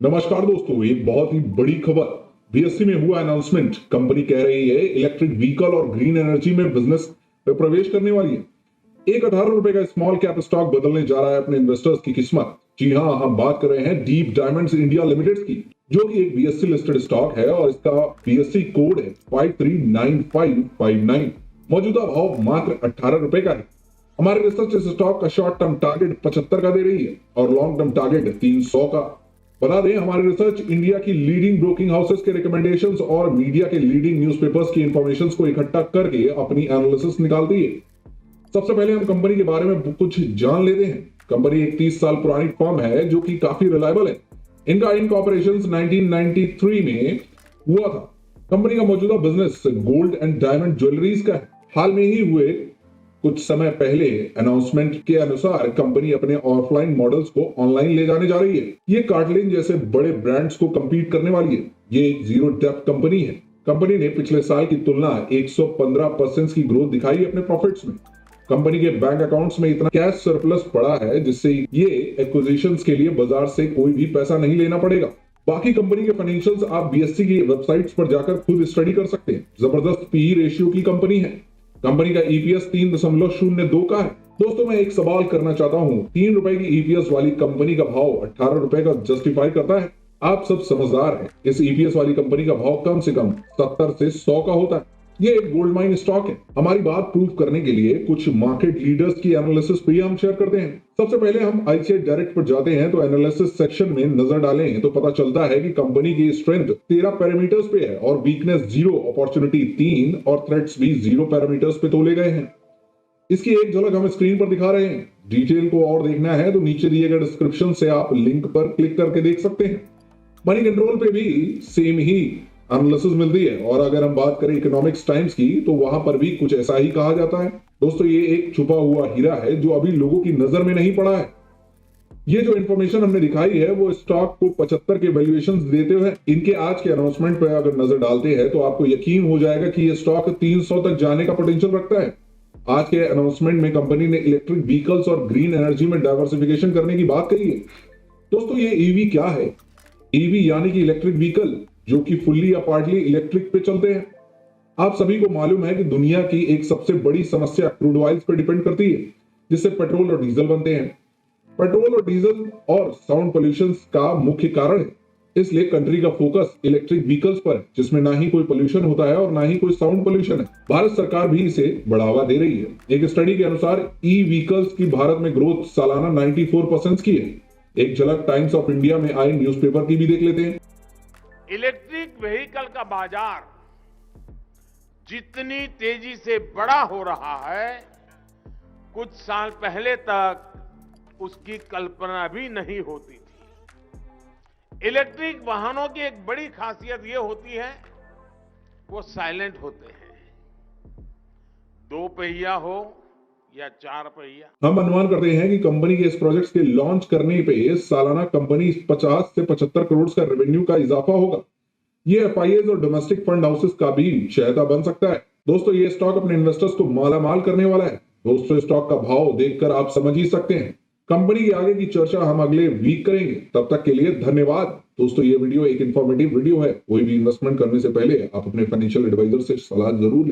नमस्कार दोस्तों, एक बहुत ही बड़ी खबर। बीएससी में हुआ अनाउंसमेंट। कंपनी कह रही है इलेक्ट्रिक व्हीकल और ग्रीन एनर्जी में बिजनेस में प्रवेश करने वाली है। एक 18 रुपए का स्मॉल कैप स्टॉक बदलने जा रहा है अपने इन्वेस्टर्स की किस्मत। जी हाँ, हम बात कर रहे हैं डीप डायमंड्स इंडिया लिमिटेड की, जो कि एक बीएससी लिस्टेड स्टॉक है और इसका बीएससी कोड है 539559। मौजूदा भाव मात्र 18 रुपए का है। हमारे रिसर्च इस स्टॉक का शॉर्ट टर्म टारगेट 75 का दे रही है और लॉन्ग टर्म टारगेट 300 का। बता दें, हमारी रिसर्च इंडिया की लीडिंग ब्रोकिंग हाउसेस के रिकमेंडेशंस और मीडिया के लीडिंग न्यूज़पेपर्स की इंफॉर्मेशन को इकट्ठा करके अपनी एनालिसिस निकालती है। सबसे पहले हम कंपनी के बारे में कुछ जान लेते हैं। कंपनी एक 30 साल पुरानी फर्म है जो कि काफी रिलायबल है। इनका इनकॉर्पोरेशन 1993 में हुआ था। कंपनी का मौजूदा business gold and diamond jewelleries का है। हाल में ही हुए कुछ समय पहले अनाउंसमेंट के अनुसार कंपनी अपने ऑफलाइन मॉडल्स को ऑनलाइन ले जाने जा रही है। ये कार्टलिन जैसे बड़े ब्रांड्स को कंपीट करने वाली है। ये एक जीरो डेब्ट कंपनी है। कंपनी ने पिछले साल की तुलना 115% की ग्रोथ दिखाई अपने प्रॉफिट्स में। कंपनी के बैंक अकाउंट्स में इतना कैश सरप्लस पड़ा है जिससे ये एक्विजिशंस के लिए बाजार से कोई भी पैसा नहीं लेना पड़ेगा। बाकी कंपनी के फाइनेंशियल्स आप बीएससी की वेबसाइट्स पर जाकर खुद स्टडी कर सकते हैं। जबरदस्त पीई रेशियो की कंपनी है। कंपनी का ईपीएस 3.02 का है। दोस्तों, मैं एक सवाल करना चाहता हूं, 3 रुपए की ईपीएस वाली कंपनी का भाव 18 रुपए का जस्टिफाई करता है? आप सब समझदार हैं। इस ईपीएस वाली कंपनी का भाव कम से कम 70 से 100 का होता है। ये एक गोल्ड माइन स्टॉक है। हमारी बात प्रूव करने के लिए कुछ मार्केट लीडर्स की एनालिसिस भी हम शेयर करते हैं। सबसे पहले हम आईसीआई डायरेक्ट पर जाते हैं तो एनालिसिस सेक्शन में नजर डालें तो पता चलता है कि कंपनी की स्ट्रेंथ 13 पैरामीटर्स पे है और वीकनेस 0, अपॉर्चुनिटी 3 और थ्रेट्स भी 0 पैरामीटर्स पे तोले गए हैं। इसकी एक झलक हम स्क्रीन पर दिखा रहे हैं। डिटेल को और देखना है तो नीचे दिए गए डिस्क्रिप्शन से आप लिंक पर क्लिक करके देख सकते हैं। मनी कंट्रोल पे भी सेम ही एनालिसिस मिलती है और अगर हम बात करें इकोनॉमिक्स टाइम्स की तो वहां पर भी कुछ ऐसा ही कहा जाता है। दोस्तों, ये एक छुपा हुआ हीरा है जो अभी लोगों की नजर में नहीं पड़ा है। ये जो इंफॉर्मेशन हमने दिखाई है वो स्टॉक को 75 के वैल्यूएशन देते हुए इनके आज के अनाउंसमेंट पर अगर नजर डालते हैं तो आपको यकीन हो जाएगा कि ये स्टॉक 300 तक जाने का पोटेंशियल रखता है। आज के अनाउंसमेंट में कंपनी ने इलेक्ट्रिक व्हीकल्स और ग्रीन एनर्जी में डाइवर्सिफिकेशन करने की बात कही है। दोस्तों, ये ईवी क्या है? ईवी यानी कि इलेक्ट्रिक व्हीकल जो कि फुल्ली या पार्टली इलेक्ट्रिक पे चलते हैं। आप सभी को मालूम है कि दुनिया की एक सबसे बड़ी समस्या क्रूड ऑयल्स पर डिपेंड करती है, जिससे पेट्रोल और डीजल बनते हैं। पेट्रोल और डीजल और साउंड पोल्यूशन का मुख्य कारण है। इसलिए कंट्री का फोकस इलेक्ट्रिक व्हीकल्स पर है, जिसमें ना ही कोई पोल्यूशन होता है और ना ही कोई साउंड पोल्यूशन है। भारत सरकार भी इसे बढ़ावा दे रही है। एक स्टडी के अनुसार ई व्हीकल्स की भारत में ग्रोथ सालाना 94% की है। एक झलक टाइम्स ऑफ इंडिया में आए न्यूज़पेपर की भी देख लेते हैं। इलेक्ट्रिक व्हीकल का बाजार जितनी तेजी से बड़ा हो रहा है, कुछ साल पहले तक उसकी कल्पना भी नहीं होती थी। इलेक्ट्रिक वाहनों की एक बड़ी खासियत यह होती है, वो साइलेंट होते हैं। 2 पहिया हो या 4 पहिया। हम अनुमान करते हैं कि कंपनी के इस प्रोजेक्ट के लॉन्च करने पे सालाना कंपनी 50 से 75 करोड़ का रेवेन्यू का इजाफा होगा। ये एफआईएस और डोमेस्टिक फंड हाउसेस का भी चहेता बन सकता है। दोस्तों, ये स्टॉक अपने इन्वेस्टर्स को मालामाल करने वाला है। दोस्तों, स्टॉक का भाव देखकर आप समझ ही सकते हैं। कंपनी के आगे की चर्चा हम अगले वीक करेंगे। तब तक के लिए धन्यवाद। दोस्तों, ये वीडियो एक इंफॉर्मेटिव वीडियो है। कोई भी इन्वेस्टमेंट करने से पहले आप अपने फाइनेंशियल एडवाइजर से सलाह जरूर